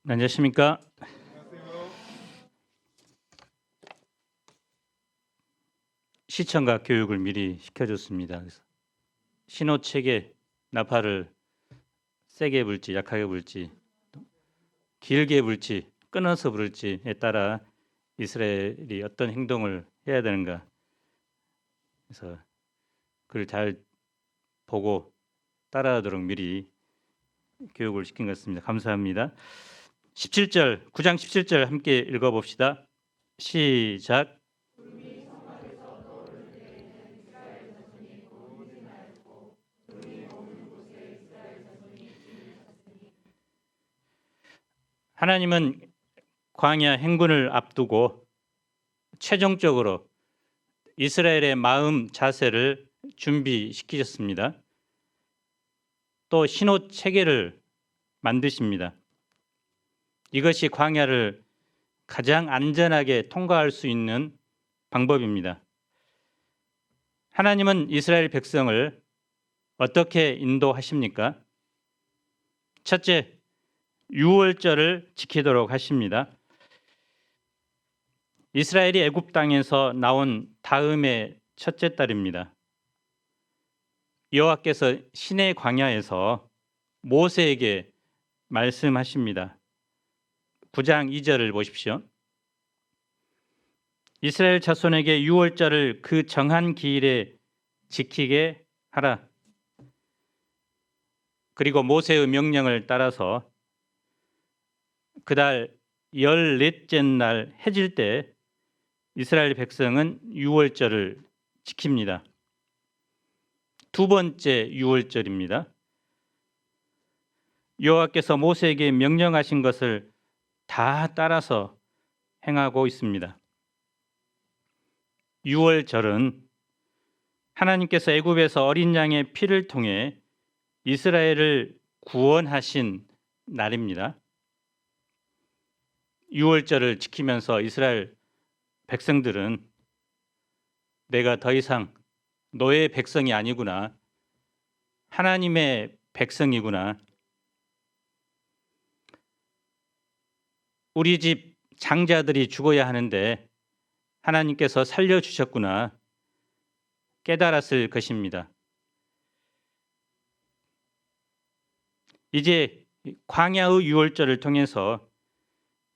안녕하십니까? 시청각 교육을 미리 시켜줬습니다. 그래서 신호 체계 나팔을 세게 불지 약하게 불지 길게 불지 끊어서 부를지에 따라 이스라엘이 어떤 행동을 해야 되는가, 그래서 그걸 잘 보고 따라하도록 미리 교육을 시킨 것 같습니다. 감사합니다. 17절, 9장 17절 함께 읽어봅시다. 시작. 하나님은 광야 행군을 앞두고 최종적으로 이스라엘의 마음 자세를 준비시키셨습니다. 또 신호 체계를 만드십니다. 이것이 광야를 가장 안전하게 통과할 수 있는 방법입니다. 하나님은 이스라엘 백성을 어떻게 인도하십니까? 첫째, 유월절을 지키도록 하십니다. 이스라엘이 애굽 땅에서 나온 다음의 첫째 달입니다. 여호와께서 시내 광야에서 모세에게 말씀하십니다. 9장 2절을 보십시오. 이스라엘 자손에게 유월절을 그 정한 기일에 지키게 하라. 그리고 모세의 명령을 따라서 그달 14째 날 해질 때 이스라엘 백성은 유월절을 지킵니다. 두 번째 유월절입니다. 여호와께서 모세에게 명령하신 것을 다 따라서 행하고 있습니다. 유월절은 하나님께서 애굽에서 어린 양의 피를 통해 이스라엘을 구원하신 날입니다. 유월절을 지키면서 이스라엘 백성들은 내가 더 이상 너의 백성이 아니구나, 하나님의 백성이구나, 우리 집 장자들이 죽어야 하는데 하나님께서 살려주셨구나 깨달았을 것입니다. 이제 광야의 유월절을 통해서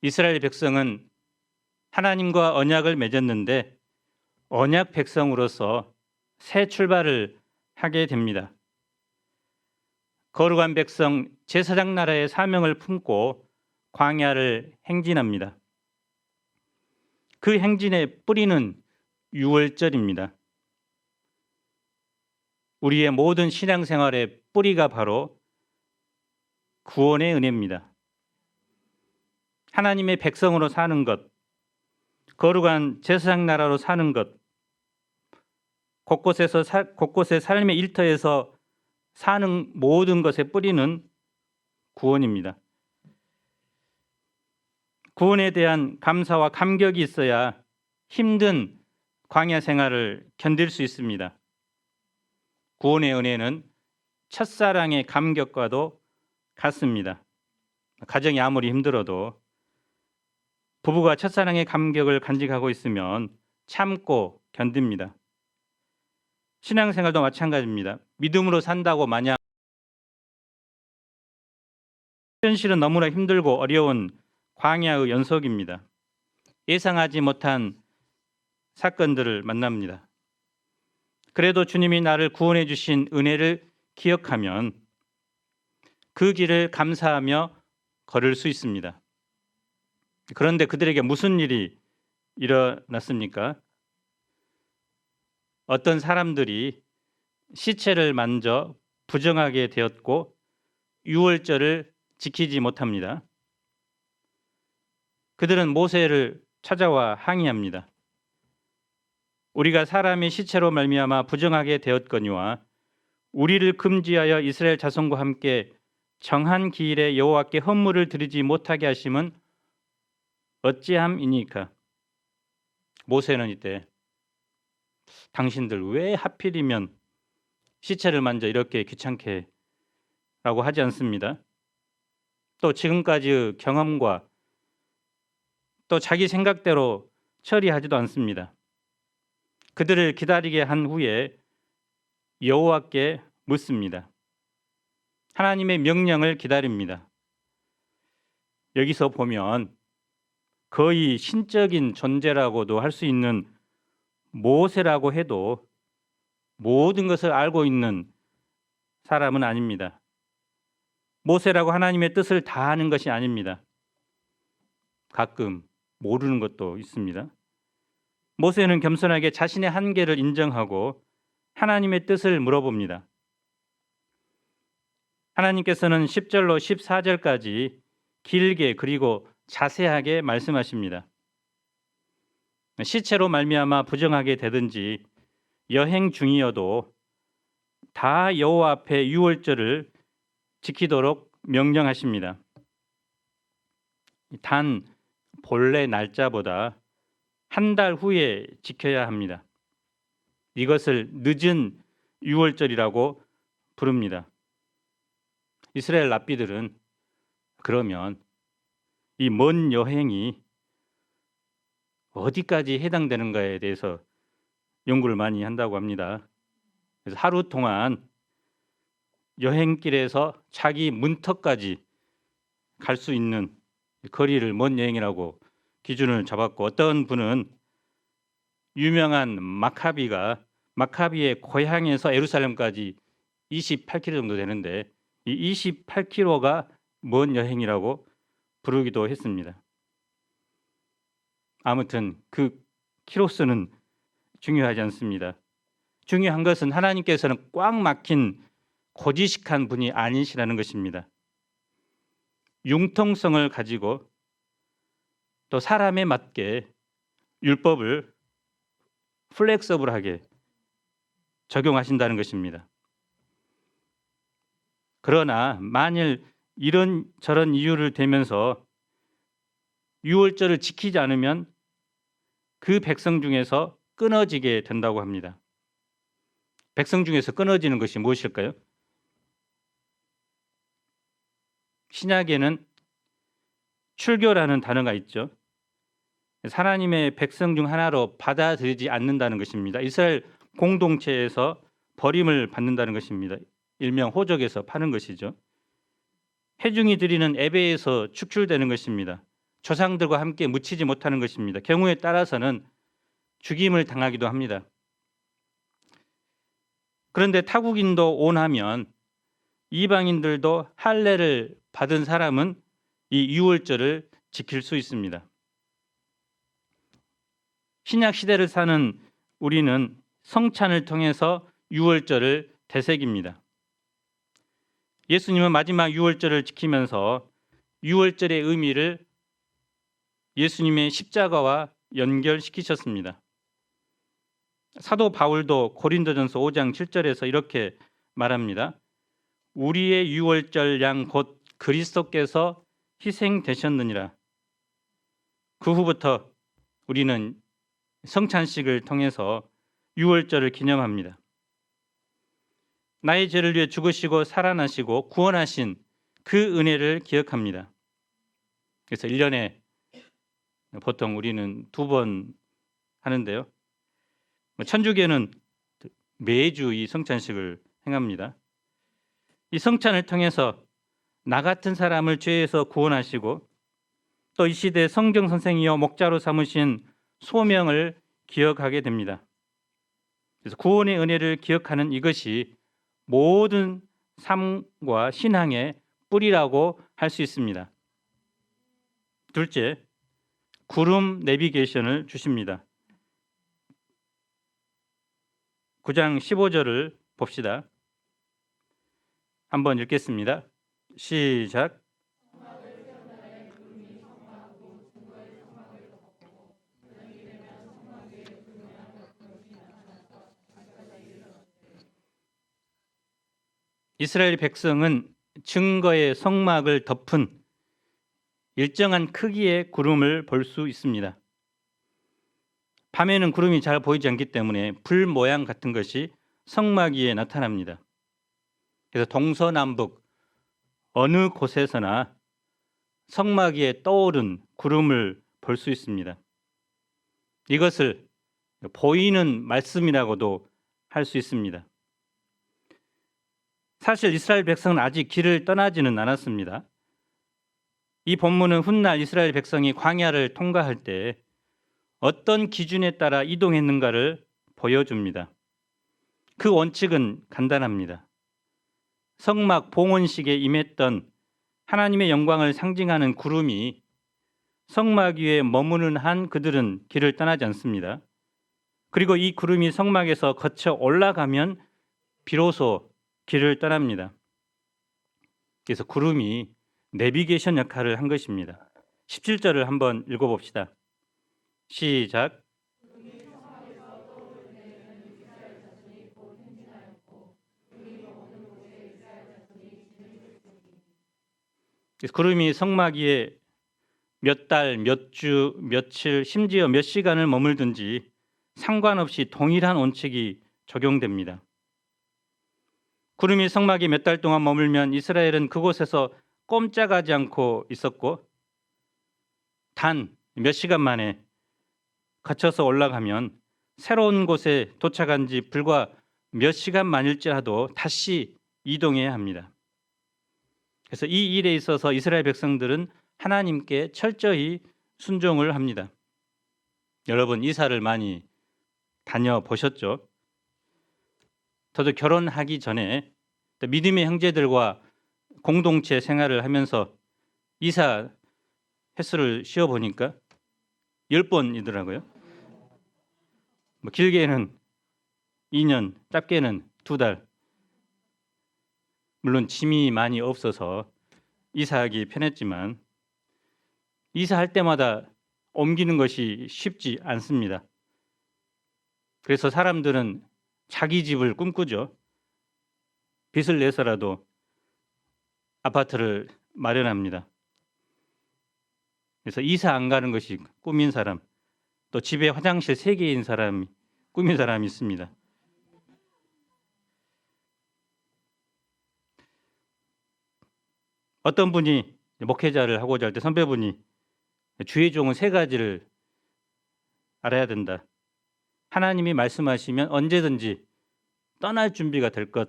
이스라엘 백성은 하나님과 언약을 맺었는데 언약 백성으로서 새 출발을 하게 됩니다. 거룩한 백성 제사장 나라의 사명을 품고 광야를 행진합니다. 그 행진의 뿌리는 유월절입니다. 우리의 모든 신앙생활의 뿌리가 바로 구원의 은혜입니다. 하나님의 백성으로 사는 것, 거룩한 제사장 나라로 사는 것, 곳곳의 삶의 일터에서 사는 모든 것의 뿌리는 구원입니다. 구원에 대한 감사와 감격이 있어야 힘든 광야 생활을 견딜 수 있습니다. 구원의 은혜는 첫사랑의 감격과도 같습니다. 가정이 아무리 힘들어도 부부가 첫사랑의 감격을 간직하고 있으면 참고 견딥니다. 신앙생활도 마찬가지입니다. 믿음으로 산다고 마냥 현실은 너무나 힘들고 어려운 광야의 연속입니다. 예상하지 못한 사건들을 만납니다. 그래도 주님이 나를 구원해 주신 은혜를 기억하면 그 길을 감사하며 걸을 수 있습니다. 그런데 그들에게 무슨 일이 일어났습니까? 어떤 사람들이 시체를 만져 부정하게 되었고 유월절을 지키지 못합니다. 그들은 모세를 찾아와 항의합니다. 우리가 사람의 시체로 말미암아 부정하게 되었거니와 우리를 금지하여 이스라엘 자손과 함께 정한 기일에 여호와께 헌물을 드리지 못하게 하심은 어찌함이니까. 모세는 이때 당신들 왜 하필이면 시체를 만져 이렇게 귀찮게 라고 하지 않습니다. 또 지금까지의 경험과 또 자기 생각대로 처리하지도 않습니다. 그들을 기다리게 한 후에 여호와께 묻습니다. 하나님의 명령을 기다립니다. 여기서 보면 거의 신적인 존재라고도 할 수 있는 모세라고 해도 모든 것을 알고 있는 사람은 아닙니다. 모세라고 하나님의 뜻을 다 아는 것이 아닙니다. 가끔 모르는 것도 있습니다. 모세는 겸손하게 자신의 한계를 인정하고 하나님의 뜻을 물어봅니다. 하나님께서는 10절로 14절까지 길게 그리고 자세하게 말씀하십니다. 시체로 말미암아 부정하게 되든지 여행 중이어도 다 여호와 앞에 유월절을 지키도록 명령하십니다. 단 본래 날짜보다 한 달 후에 지켜야 합니다. 이것을 늦은 유월절이라고 부릅니다. 이스라엘 랍비들은 그러면 이 먼 여행이 어디까지 해당되는가에 대해서 연구를 많이 한다고 합니다. 그래서 하루 동안 여행길에서 자기 문턱까지 갈 수 있는 거리를 먼 여행이라고 기준을 잡았고, 어떤 분은 유명한 마카비의 고향에서 예루살렘까지 28km 정도 되는데 이 28km가 먼 여행이라고 부르기도 했습니다. 아무튼 그 키로수는 중요하지 않습니다. 중요한 것은 하나님께서는 꽉 막힌 고지식한 분이 아니시라는 것입니다. 융통성을 가지고 또 사람에 맞게 율법을 플렉서블하게 적용하신다는 것입니다. 그러나 만일 이런저런 이유를 대면서 유월절을 지키지 않으면 그 백성 중에서 끊어지게 된다고 합니다. 백성 중에서 끊어지는 것이 무엇일까요? 신약에는 출교라는 단어가 있죠. 하나님의 백성 중 하나로 받아들이지 않는다는 것입니다. 이스라엘 공동체에서 버림을 받는다는 것입니다. 일명 호적에서 파는 것이죠. 회중이 드리는 예배에서 축출되는 것입니다. 조상들과 함께 묻히지 못하는 것입니다. 경우에 따라서는 죽임을 당하기도 합니다. 그런데 타국인도 온하면 이방인들도 할례를 받은 사람은 이 유월절을 지킬 수 있습니다. 신약 시대를 사는 우리는 성찬을 통해서 유월절을 되새깁니다. 예수님은 마지막 유월절을 지키면서 유월절의 의미를 예수님의 십자가와 연결시키셨습니다. 사도 바울도 고린도전서 5장 7절에서 이렇게 말합니다. 우리의 유월절 양 곧 그리스도께서 희생되셨느니라. 그 후부터 우리는 성찬식을 통해서 유월절을 기념합니다. 나의 죄를 위해 죽으시고 살아나시고 구원하신 그 은혜를 기억합니다. 그래서 1년에 보통 우리는 2번 하는데요. 천주교는 매주 이 성찬식을 행합니다. 이 성찬을 통해서 나 같은 사람을 죄에서 구원하시고 또 이 시대 성경 선생이요 목자로 삼으신 소명을 기억하게 됩니다. 그래서 구원의 은혜를 기억하는 이것이 모든 삶과 신앙의 뿌리라고 할 수 있습니다. 둘째, 구름 내비게이션을 주십니다. 9장 15절을 봅시다. 한번 읽겠습니다. 시작. 이스라엘 백성은 증거의 성막을 덮은 일정한 크기의 구름을 볼 수 있습니다. 밤에는 구름이 잘 보이지 않기 때문에 불 모양 같은 것이 성막 위에 나타납니다. 그래서 동서남북 어느 곳에서나 성막 위에 떠오른 구름을 볼 수 있습니다. 이것을 보이는 말씀이라고도 할 수 있습니다. 사실 이스라엘 백성은 아직 길을 떠나지는 않았습니다. 이 본문은 훗날 이스라엘 백성이 광야를 통과할 때 어떤 기준에 따라 이동했는가를 보여줍니다. 그 원칙은 간단합니다. 성막 봉헌식에 임했던 하나님의 영광을 상징하는 구름이 성막 위에 머무는 한 그들은 길을 떠나지 않습니다. 그리고 이 구름이 성막에서 거쳐 올라가면 비로소 길을 떠납니다. 그래서 구름이 내비게이션 역할을 한 것입니다. 17절을 한번 읽어봅시다. 시작. 구름이 성막 위에 몇 달, 몇 주, 며칠, 심지어 몇 시간을 머물든지 상관없이 동일한 원칙이 적용됩니다. 구름이 성막에 몇 달 동안 머물면 이스라엘은 그곳에서 꼼짝하지 않고 있었고, 단 몇 시간 만에 거쳐서 올라가면 새로운 곳에 도착한 지 불과 몇 시간 만일지라도 다시 이동해야 합니다. 그래서 이 일에 있어서 이스라엘 백성들은 하나님께 철저히 순종을 합니다. 여러분 이사를 많이 다녀보셨죠? 저도 결혼하기 전에 믿음의 형제들과 공동체 생활을 하면서 이사 횟수를 쉬어보니까 10번이더라고요. 길게는 2년, 짧게는 2달. 물론 짐이 많이 없어서 이사하기 편했지만 이사할 때마다 옮기는 것이 쉽지 않습니다. 그래서 사람들은 자기 집을 꿈꾸죠. 빚을 내서라도 아파트를 마련합니다. 그래서 이사 안 가는 것이 꿈인 사람, 또 집에 화장실 3개인 사람이 꿈인 사람이 있습니다. 어떤 분이 목회자를 하고자 할 때 선배분이 주의 종은 3가지를 알아야 된다. 하나님이 말씀하시면 언제든지 떠날 준비가 될 것,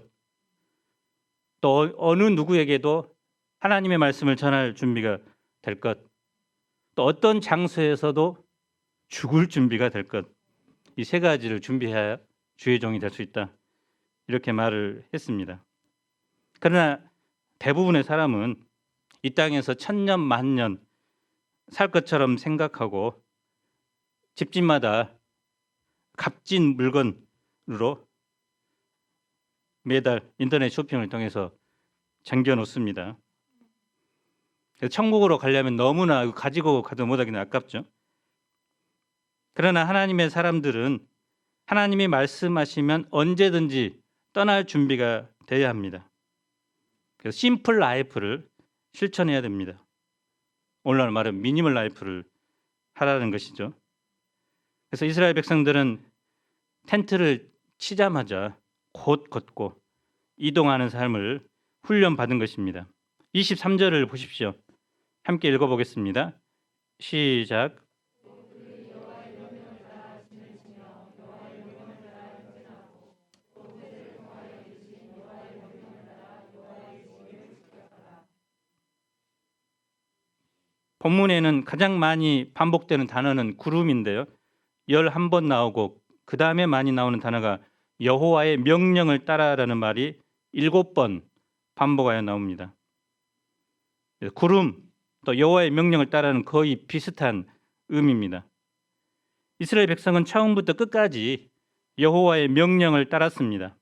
또 어느 누구에게도 하나님의 말씀을 전할 준비가 될 것, 또 어떤 장소에서도 죽을 준비가 될 것, 이 3가지를 준비해야 주의 종이 될 수 있다. 이렇게 말을 했습니다. 그러나 대부분의 사람은 이 땅에서 1000년, 만년 살 것처럼 생각하고 집집마다 값진 물건으로 매달 인터넷 쇼핑을 통해서 쟁겨 놓습니다. 천국으로 가려면 너무나 가지고 가도 못하기는 아깝죠. 그러나 하나님의 사람들은 하나님이 말씀하시면 언제든지 떠날 준비가 돼야 합니다. 그래서 심플 라이프를 실천해야 됩니다. 오늘날 말은 미니멀 라이프를 하라는 것이죠. 그래서 이스라엘 백성들은 텐트를 치자마자 곧 걷고 이동하는 삶을 훈련받은 것입니다. 23절을 보십시오. 함께 읽어보겠습니다. 시작. 본문에는 가장 많이 반복되는 단어는 구름인데요. 11번 나오고 그 다음에 많이 나오는 단어가 여호와의 명령을 따라라는 말이 7번 반복하여 나옵니다. 구름, 또 여호와의 명령을 따라는 거의 비슷한 의미입니다. 이스라엘 백성은 처음부터 끝까지 여호와의 명령을 따랐습니다.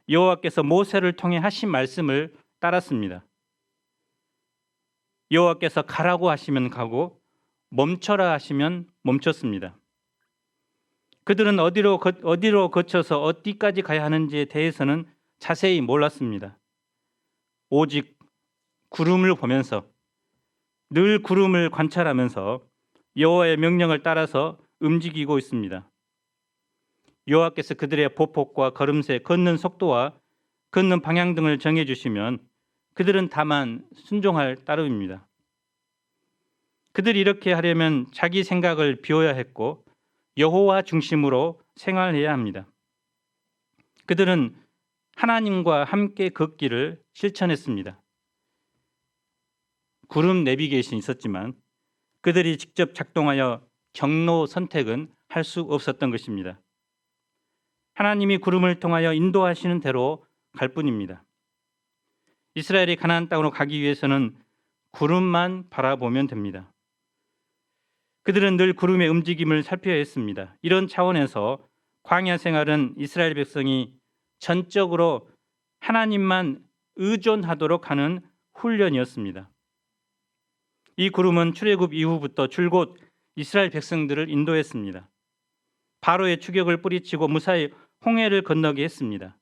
여호와께서 모세를 통해 하신 말씀을 따랐습니다. 여호와께서 가라고 하시면 가고 멈춰라 하시면 멈췄습니다. 그들은 어디로 거쳐서 어디까지 가야 하는지에 대해서는 자세히 몰랐습니다. 오직 구름을 보면서 늘 구름을 관찰하면서 여호와의 명령을 따라서 움직이고 있습니다. 여호와께서 그들의 보폭과 걸음새, 걷는 속도와 걷는 방향 등을 정해 주시면 그들은 다만 순종할 따름입니다. 그들이 이렇게 하려면 자기 생각을 비워야 했고 여호와 중심으로 생활해야 합니다. 그들은 하나님과 함께 걷기를 실천했습니다. 구름 내비게이션이 있었지만 그들이 직접 작동하여 경로 선택은 할 수 없었던 것입니다. 하나님이 구름을 통하여 인도하시는 대로 갈 뿐입니다. 이스라엘이 가나안 땅으로 가기 위해서는 구름만 바라보면 됩니다. 그들은 늘 구름의 움직임을 살펴야 했습니다. 이런 차원에서 광야 생활은 이스라엘 백성이 전적으로 하나님만 의존하도록 하는 훈련이었습니다. 이 구름은 출애굽 이후부터 줄곧 이스라엘 백성들을 인도했습니다. 바로의 추격을 뿌리치고 무사히 홍해를 건너게 했습니다.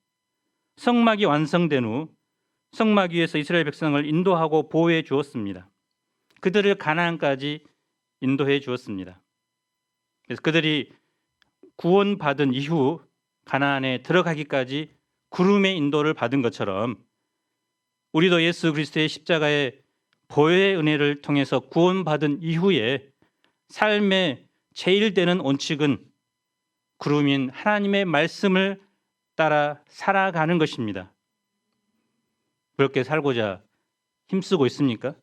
성막이 완성된 후 성막 위에서 이스라엘 백성을 인도하고 보호해 주었습니다. 그들을 가나안까지 인도해 주었습니다. 그래서 그들이 구원받은 이후 가나안에 들어가기까지 구름의 인도를 받은 것처럼 우리도 예수 그리스도의 십자가의 보혈의 은혜를 통해서 구원받은 이후에 삶의 제일 되는 원칙은 구름인 하나님의 말씀을 따라 살아가는 것입니다. 그렇게 살고자 힘쓰고 있습니까?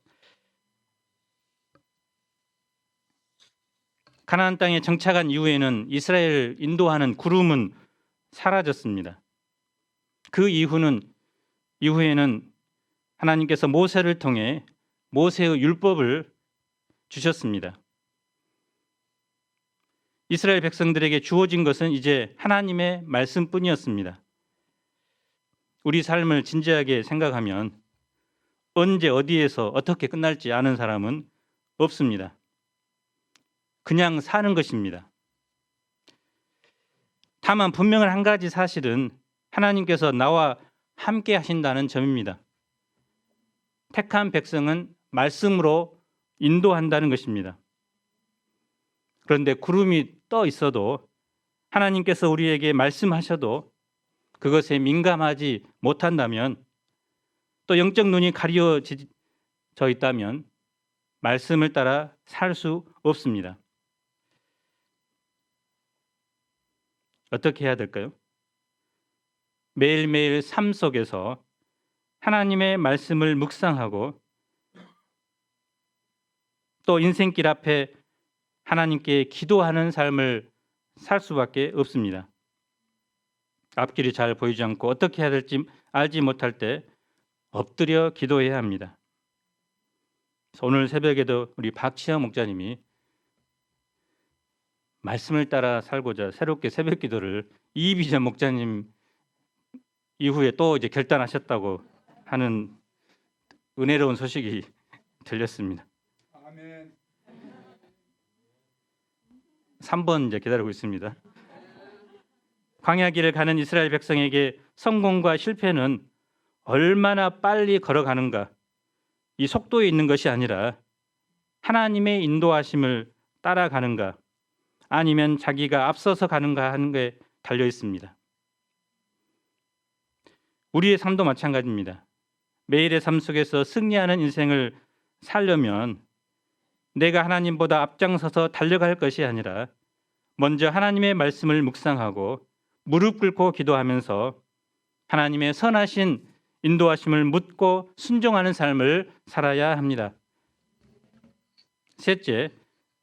가나안 땅에 정착한 이후에는 이스라엘을 인도하는 구름은 사라졌습니다. 그 이후에는 하나님께서 모세를 통해 모세의 율법을 주셨습니다. 이스라엘 백성들에게 주어진 것은 이제 하나님의 말씀뿐이었습니다. 우리 삶을 진지하게 생각하면 언제 어디에서 어떻게 끝날지 아는 사람은 없습니다. 그냥 사는 것입니다. 다만 분명한 한 가지 사실은 하나님께서 나와 함께 하신다는 점입니다. 택한 백성은 말씀으로 인도한다는 것입니다. 그런데 구름이 떠 있어도 하나님께서 우리에게 말씀하셔도 그것에 민감하지 못한다면 또 영적 눈이 가려져 있다면 말씀을 따라 살 수 없습니다. 어떻게 해야 될까요? 매일매일 삶 속에서 하나님의 말씀을 묵상하고 또 인생길 앞에 하나님께 기도하는 삶을 살 수밖에 없습니다. 앞길이 잘 보이지 않고 어떻게 해야 될지 알지 못할 때 엎드려 기도해야 합니다. 오늘 새벽에도 우리 박치영 목사님이 말씀을 따라 살고자 새롭게 새벽 기도를 이비전 목사님 이후에 또 이제 결단하셨다고 하는 은혜로운 소식이 들렸습니다. 아멘. 3번 이제 기다리고 있습니다. 광야길을 가는 이스라엘 백성에게 성공과 실패는 얼마나 빨리 걸어가는가, 이 속도에 있는 것이 아니라 하나님의 인도하심을 따라가는가 아니면 자기가 앞서서 가는가 하는 게 달려 있습니다. 우리의 삶도 마찬가지입니다. 매일의 삶 속에서 승리하는 인생을 살려면 내가 하나님보다 앞장서서 달려갈 것이 아니라 먼저 하나님의 말씀을 묵상하고 무릎 꿇고 기도하면서 하나님의 선하신 인도하심을 묻고 순종하는 삶을 살아야 합니다. 셋째,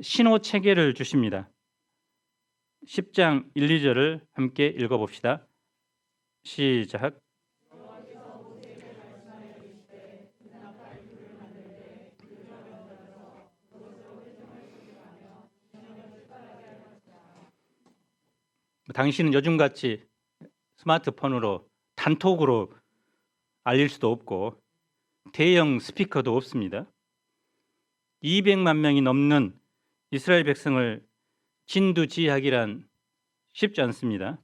신호 체계를 주십니다. 10장 1, 2절을 함께 읽어봅시다. 시작. 당신은 요즘같이 스마트폰으로 단톡으로 알릴 수도 없고 대형 스피커도 없습니다. 200만 명이 넘는 이스라엘 백성을 진두지휘하기란 쉽지 않습니다.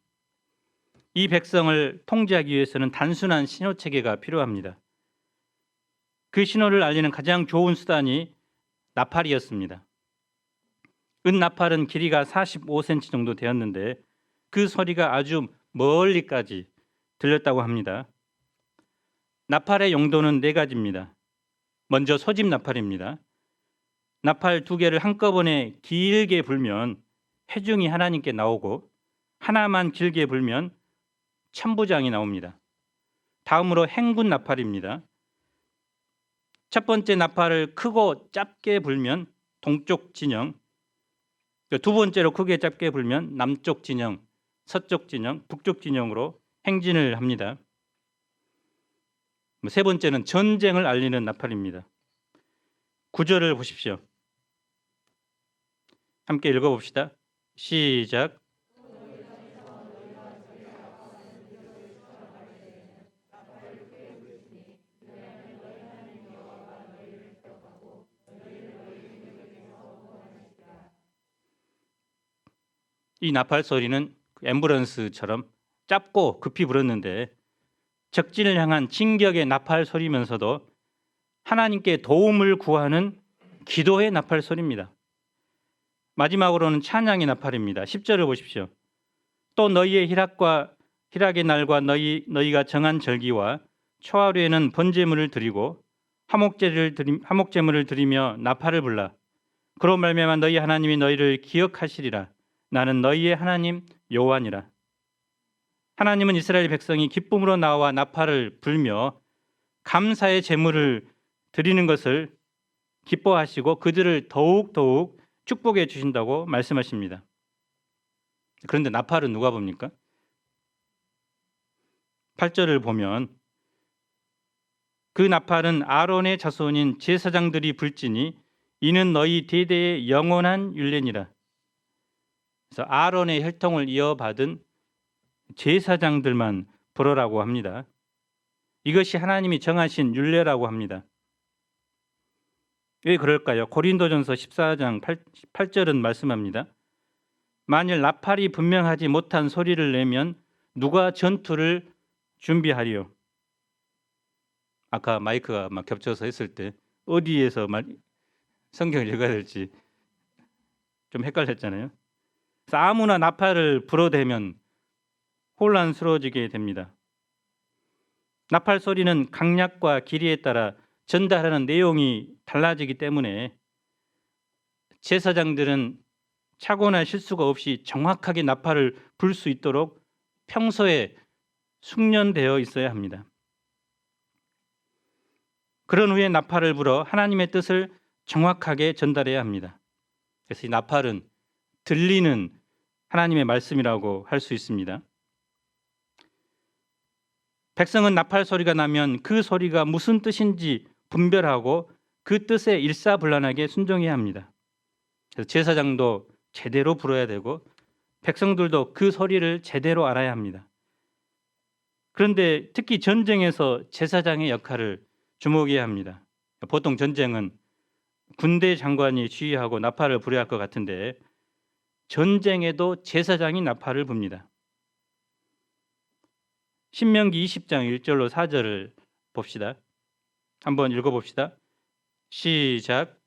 이 백성을 통제하기 위해서는 단순한 신호 체계가 필요합니다. 그 신호를 알리는 가장 좋은 수단이 나팔이었습니다. 은나팔은 길이가 45cm 정도 되었는데 그 소리가 아주 멀리까지 들렸다고 합니다. 나팔의 용도는 4가지입니다. 먼저 소집 나팔입니다. 나팔 두 개를 한꺼번에 길게 불면 회중이 하나님께 나오고 하나만 길게 불면 천부장이 나옵니다. 다음으로 행군 나팔입니다. 첫 번째 나팔을 크고 짧게 불면 동쪽 진영, 두 번째로 크게 짧게 불면 남쪽 진영, 서쪽 진영, 북쪽 진영으로 행진을 합니다. 세 번째는 전쟁을 알리는 나팔입니다. 9절을 보십시오. 함께 읽어봅시다. 시작. 이 나팔 소리는 앰뷸런스처럼 짧고 급히 불었는데 적진을 향한 진격의 나팔 소리면서도 하나님께 도움을 구하는 기도의 나팔 소리입니다. 마지막으로는 찬양의 나팔입니다. 10절을 보십시오. 또 너희의 희락의 날과 너희가 정한 절기와 초하루에는 번제물을 드리고 화목제물을 드리며 나팔을 불라. 그로 말미암아 너희 하나님이 너희를 기억하시리라. 나는 너희의 하나님 여호와니라. 하나님은 이스라엘 백성이 기쁨으로 나와 나팔을 불며 감사의 제물을 드리는 것을 기뻐하시고 그들을 더욱 축복해 주신다고 말씀하십니다. 그런데 나팔은 누가 붑니까? 8절을 보면 그 나팔은 아론의 자손인 제사장들이 불지니 이는 너희 대대의 영원한 율례니라. 그래서 아론의 혈통을 이어받은 제사장들만 불어라고 합니다. 이것이 하나님이 정하신 율례라고 합니다. 왜 그럴까요? 고린도전서 14장 8절은 말씀합니다. 만일 나팔이 분명하지 못한 소리를 내면 누가 전투를 준비하리요? 아까 마이크가 막 겹쳐서 했을 때 어디에서 성경을 읽어야 될지 좀 헷갈렸잖아요. 그래서 아무나 나팔을 불어대면 혼란스러워지게 됩니다. 나팔 소리는 강약과 길이에 따라 전달하는 내용이 달라지기 때문에 제사장들은 착오나 실수가 없이 정확하게 나팔을 불 수 있도록 평소에 숙련되어 있어야 합니다. 그런 후에 나팔을 불어 하나님의 뜻을 정확하게 전달해야 합니다. 그래서 이 나팔은 들리는 하나님의 말씀이라고 할 수 있습니다. 백성은 나팔 소리가 나면 그 소리가 무슨 뜻인지 분별하고 그 뜻에 일사불란하게 순종해야 합니다. 그래서 제사장도 제대로 불어야 되고 백성들도 그 소리를 제대로 알아야 합니다. 그런데 특히 전쟁에서 제사장의 역할을 주목해야 합니다. 보통 전쟁은 군대 장관이 지휘하고 나팔을 불어야 할 것 같은데 전쟁에도 제사장이 나팔을 붑니다. 신명기 20장 1절로 4절을 봅시다. 한번 읽어봅시다. 시작.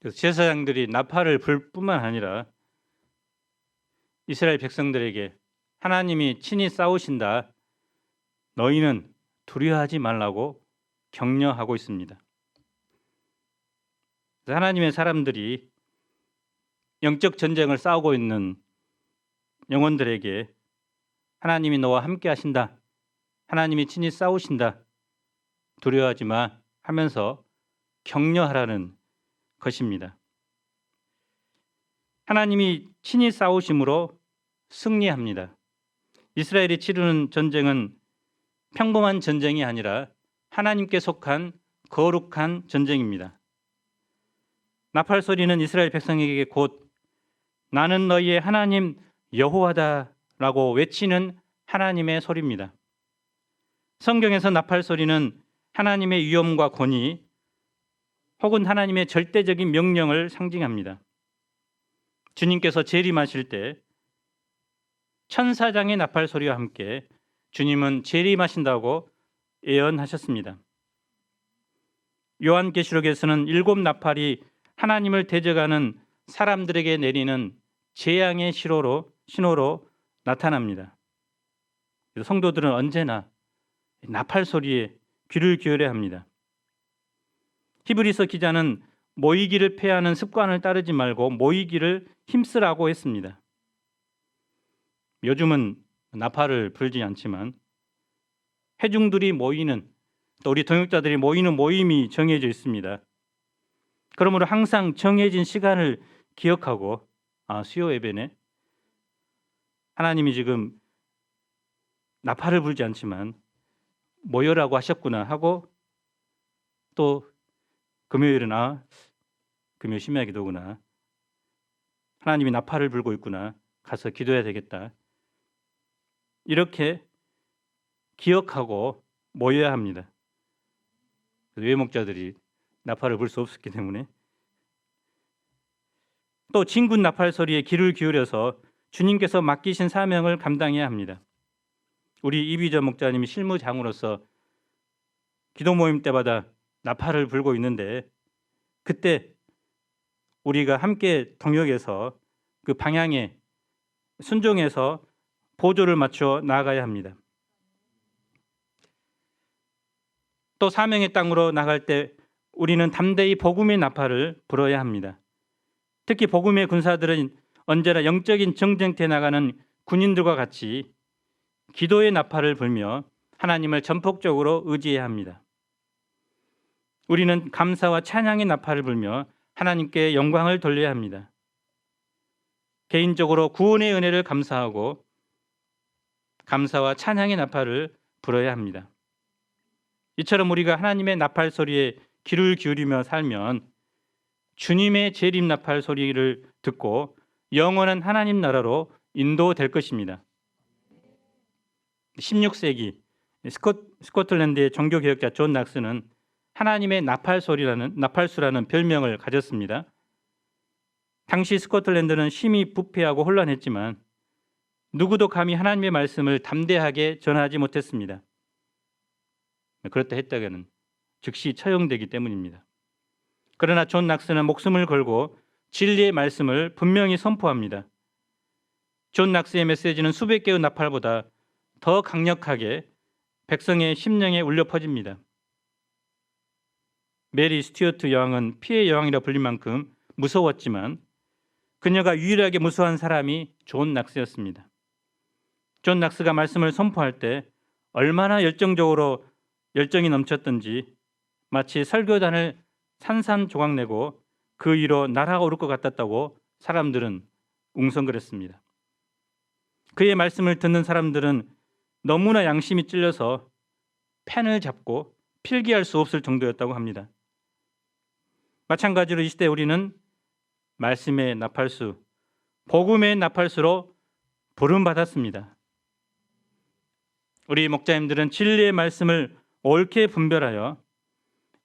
그래서 제사장들이 나팔을 불 뿐만 아니라 이스라엘 백성들에게 하나님이 친히 싸우신다. 너희는 두려워하지 말라고 격려하고 있습니다. 하나님의 사람들이 영적 전쟁을 싸우고 있는 영혼들에게 하나님이 너와 함께 하신다. 하나님이 친히 싸우신다. 두려워하지 마 하면서 격려하라는 것입니다. 하나님이 친히 싸우심으로 승리합니다. 이스라엘이 치르는 전쟁은 평범한 전쟁이 아니라 하나님께 속한 거룩한 전쟁입니다. 나팔 소리는 이스라엘 백성에게 곧 나는 너희의 하나님 여호와다 라고 외치는 하나님의 소리입니다. 성경에서 나팔 소리는 하나님의 위엄과 권위 혹은 하나님의 절대적인 명령을 상징합니다. 주님께서 재림하실 때 천사장의 나팔 소리와 함께 주님은 재림하신다고 예언하셨습니다. 요한계시록에서는 7 나팔이 하나님을 대적하는 사람들에게 내리는 재앙의 신호로 나타납니다. 성도들은 언제나 나팔 소리에 귀를 기울여야 합니다. 히브리서 기자는 모이기를 폐하는 습관을 따르지 말고 모이기를 힘쓰라고 했습니다. 요즘은 나팔을 불지 않지만 회중들이 모이는, 또 우리 동역자들이 모이는 모임이 정해져 있습니다. 그러므로 항상 정해진 시간을 기억하고 수요 예배네 하나님이 지금 나팔을 불지 않지만 모여라고 하셨구나 하고, 또 금요일은 금요일 심야 기도구나, 하나님이 나팔을 불고 있구나, 가서 기도해야 되겠다, 이렇게 기억하고 모여야 합니다. 외목자들이 나팔을 불 수 없었기 때문에. 또 진군 나팔 소리에 귀를 기울여서 주님께서 맡기신 사명을 감당해야 합니다. 우리 이비저 목자님이 실무장으로서 기도 모임 때마다 나팔을 불고 있는데, 그때 우리가 함께 동역해서 그 방향에 순종해서 보조를 맞춰 나아가야 합니다. 또 사명의 땅으로 나갈 때 우리는 담대히 복음의 나팔을 불어야 합니다. 특히 복음의 군사들은 언제나 영적인 전쟁터에 나가는 군인들과 같이 기도의 나팔을 불며 하나님을 전폭적으로 의지해야 합니다. 우리는 감사와 찬양의 나팔을 불며 하나님께 영광을 돌려야 합니다. 개인적으로 구원의 은혜를 감사하고 감사와 찬양의 나팔을 불어야 합니다. 이처럼 우리가 하나님의 나팔 소리에 귀를 기울이며 살면 주님의 재림 나팔 소리를 듣고 영원한 하나님 나라로 인도될 것입니다. 16세기 스코틀랜드의 종교개혁자 존 낙스는 하나님의 나팔수라는 별명을 가졌습니다. 당시 스코틀랜드는 심히 부패하고 혼란했지만 누구도 감히 하나님의 말씀을 담대하게 전하지 못했습니다. 그렇다 했다가는 즉시 처형되기 때문입니다. 그러나 존 낙스는 목숨을 걸고 진리의 말씀을 분명히 선포합니다. 존 낙스의 메시지는 수백 개의 나팔보다 더 강력하게 백성의 심령에 울려 퍼집니다. 메리 스튜어트 여왕은 피의 여왕이라 불릴 만큼 무서웠지만 그녀가 유일하게 무서워한 사람이 존 낙스였습니다. 존 낙스가 말씀을 선포할 때 얼마나 열정이 넘쳤던지 마치 설교단을 산산조각내고 그 위로 날아오를 것 같았다고 사람들은 웅성거렸습니다. 그의 말씀을 듣는 사람들은 너무나 양심이 찔려서 펜을 잡고 필기할 수 없을 정도였다고 합니다. 마찬가지로 이 시대 우리는 말씀의 나팔수, 복음의 나팔수로 부름받았습니다. 우리 목자님들은 진리의 말씀을 옳게 분별하여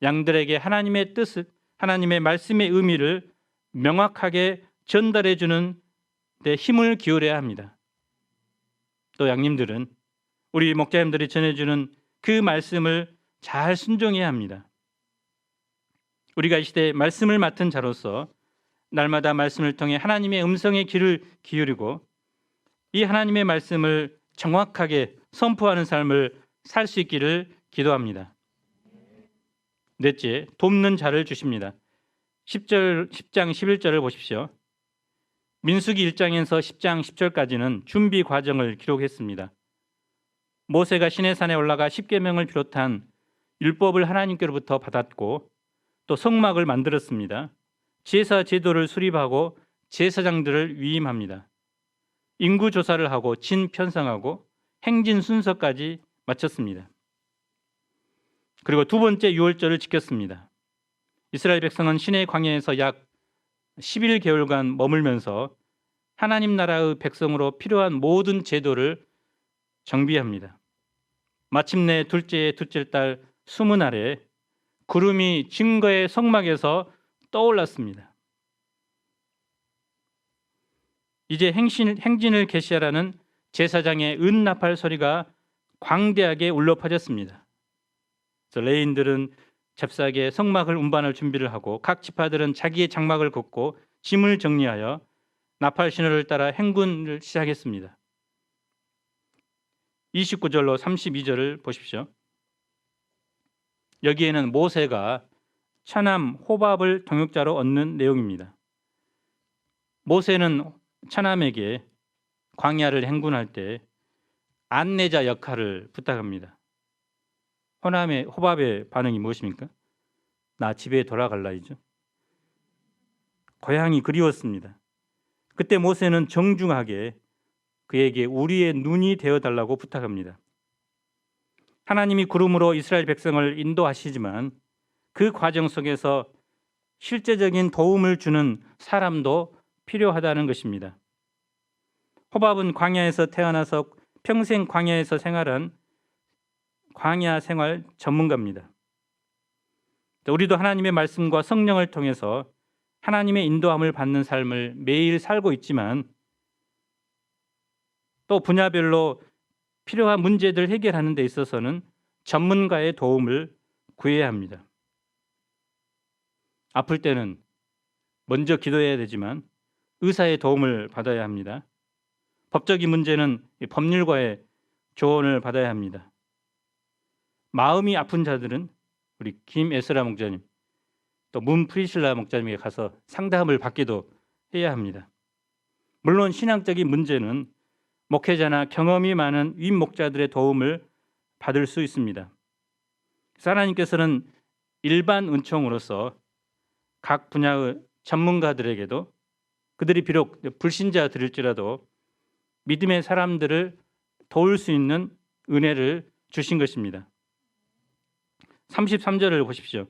양들에게 하나님의 뜻을, 하나님의 말씀의 의미를 명확하게 전달해 주는 데 힘을 기울여야 합니다. 또 양님들은 우리 목자님들이 전해주는 그 말씀을 잘 순종해야 합니다. 우리가 이 시대에 말씀을 맡은 자로서 날마다 말씀을 통해 하나님의 음성에 귀를 기울이고 이 하나님의 말씀을 정확하게 선포하는 삶을 살 수 있기를 기도합니다. 넷째, 돕는 자를 주십니다. 10장 11절을 보십시오. 민수기 1장에서 10장 10절까지는 준비 과정을 기록했습니다. 모세가 시내산에 올라가 십계명을 비롯한 율법을 하나님께로부터 받았고 또 성막을 만들었습니다. 제사 제도를 수립하고 제사장들을 위임합니다. 인구 조사를 하고 진 편성하고 행진 순서까지 마쳤습니다. 그리고 두 번째 유월절을 지켰습니다. 이스라엘 백성은 시내 광야에서 약 11개월간 머물면서 하나님 나라의 백성으로 필요한 모든 제도를 정비합니다. 마침내 둘째의 둘째 달 수문 날에 구름이 증거의 성막에서 떠올랐습니다. 이제 행진을 개시하라는 제사장의 은나팔 소리가 광대하게 울려 퍼졌습니다. 레인들은 잽싸게 성막을 운반할 준비를 하고 각 지파들은 자기의 장막을 걷고 짐을 정리하여 나팔 신호를 따라 행군을 시작했습니다. 29절로 32절을 보십시오. 여기에는 모세가 차남 호밥을 동역자로 얻는 내용입니다. 모세는 차남에게 광야를 행군할 때 안내자 역할을 부탁합니다. 호밥의 반응이 무엇입니까? 나 집에 돌아갈라이죠. 고향이 그리웠습니다. 그때 모세는 정중하게 그에게 우리의 눈이 되어달라고 부탁합니다. 하나님이 구름으로 이스라엘 백성을 인도하시지만 그 과정 속에서 실제적인 도움을 주는 사람도 필요하다는 것입니다. 호밥은 광야에서 태어나서 평생 광야에서 생활한 광야 생활 전문가입니다. 우리도 하나님의 말씀과 성령을 통해서 하나님의 인도함을 받는 삶을 매일 살고 있지만 또 분야별로 필요한 문제들 해결하는 데 있어서는 전문가의 도움을 구해야 합니다. 아플 때는 먼저 기도해야 되지만 의사의 도움을 받아야 합니다. 법적인 문제는 법률가의 조언을 받아야 합니다. 마음이 아픈 자들은 우리 김에스라 목사님 또 문 프리실라 목사님에게 가서 상담을 받기도 해야 합니다. 물론 신앙적인 문제는 목회자나 경험이 많은 윗 목자들의 도움을 받을 수 있습니다. 하나님께서는 일반 은총으로서 각 분야의 전문가들에게도 그들이 비록 불신자들일지라도 믿음의 사람들을 도울 수 있는 은혜를 주신 것입니다. 33절을 보십시오.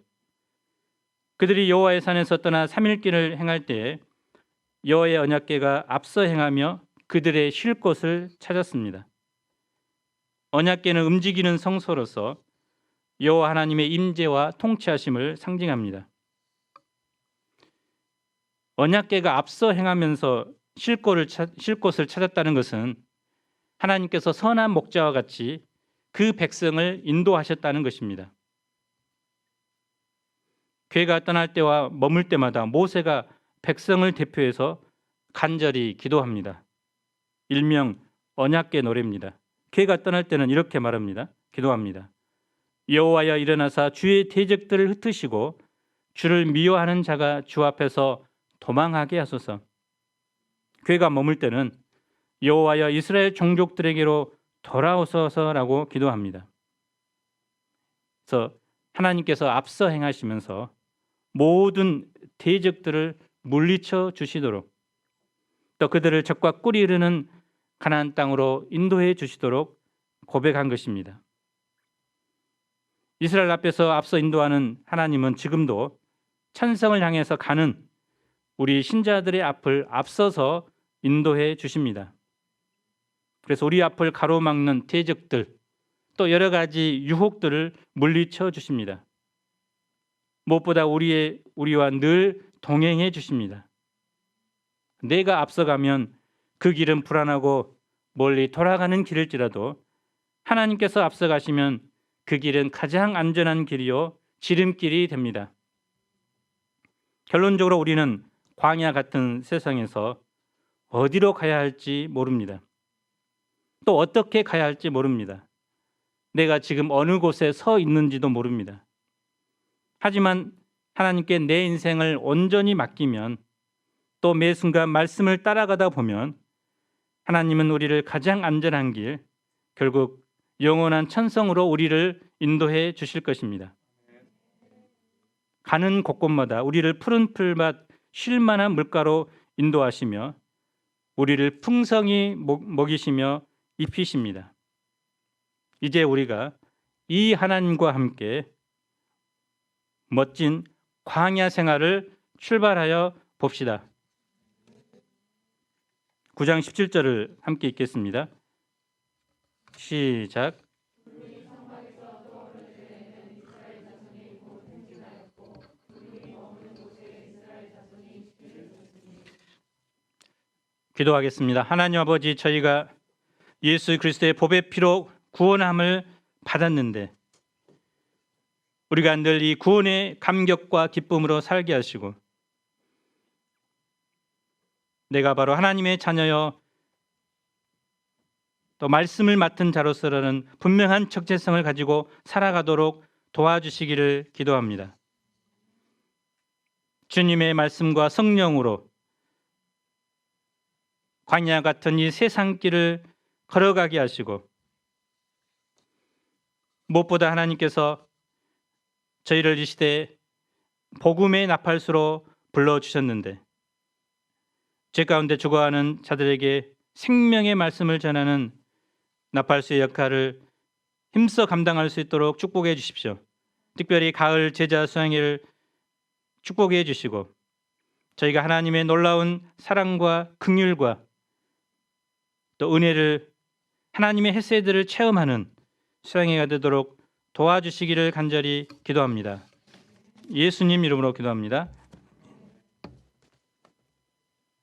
그들이 여호와의 산에서 떠나 3일길을 행할 때에 여호와의 언약궤가 앞서 행하며 그들의 쉴 곳을 찾았습니다. 언약궤는 움직이는 성소로서 여호와 하나님의 임재와 통치하심을 상징합니다. 언약궤가 앞서 행하면서 쉴 곳을 찾았다는 것은 하나님께서 선한 목자와 같이 그 백성을 인도하셨다는 것입니다. 궤가 떠날 때와 머물 때마다 모세가 백성을 대표해서 간절히 기도합니다. 일명 언약궤 노래입니다. 궤가 떠날 때는 이렇게 말합니다. 기도합니다. 여호와여 일어나사 주의 대적들을 흩으시고 주를 미워하는 자가 주 앞에서 도망하게 하소서. 궤가 머물 때는 여호와여 이스라엘 종족들에게로 돌아오소서라고 기도합니다. 그래서 하나님께서 앞서 행하시면서 모든 대적들을 물리쳐 주시도록 또 그들을 적과 꿀이 흐르는 가나안 땅으로 인도해 주시도록 고백한 것입니다. 이스라엘 앞에서 앞서 인도하는 하나님은 지금도 천성을 향해서 가는 우리 신자들의 앞을 앞서서 인도해 주십니다. 그래서 우리 앞을 가로막는 대적들 또 여러 가지 유혹들을 물리쳐 주십니다. 무엇보다 우리와 늘 동행해 주십니다. 내가 앞서가면 그 길은 불안하고 멀리 돌아가는 길일지라도 하나님께서 앞서가시면 그 길은 가장 안전한 길이요 지름길이 됩니다. 결론적으로 우리는 광야 같은 세상에서 어디로 가야 할지 모릅니다. 또 어떻게 가야 할지 모릅니다. 내가 지금 어느 곳에 서 있는지도 모릅니다. 하지만 하나님께 내 인생을 온전히 맡기면 또 매 순간 말씀을 따라가다 보면 하나님은 우리를 가장 안전한 길, 결국 영원한 천성으로 우리를 인도해 주실 것입니다. 가는 곳곳마다 우리를 푸른 풀밭 쉴 만한 물가로 인도하시며 우리를 풍성히 먹이시며 입히십니다. 이제 우리가 이 하나님과 함께 멋진 광야 생활을 출발하여 봅시다. 9장 17절을 함께 읽겠습니다. 시작. 기도하겠습니다. 하나님 아버지, 저희가 예수 그리스도의 보배 피로 구원함을 받았는데 우리가 늘 이 구원의 감격과 기쁨으로 살게 하시고 내가 바로 하나님의 자녀여 또 말씀을 맡은 자로서라는 분명한 적재성을 가지고 살아가도록 도와주시기를 기도합니다. 주님의 말씀과 성령으로 광야 같은 이 세상 길을 걸어가게 하시고 무엇보다 하나님께서 저희를 이 시대에 복음의 나팔수로 불러주셨는데 죄 가운데 죽어가는 자들에게 생명의 말씀을 전하는 나팔수의 역할을 힘써 감당할 수 있도록 축복해 주십시오. 특별히 가을 제자 수양회를 축복해 주시고 저희가 하나님의 놀라운 사랑과 긍휼과 또 은혜를 하나님의 헤세드를 체험하는 수양회가 되도록 도와주시기를 간절히 기도합니다. 예수님 이름으로 기도합니다.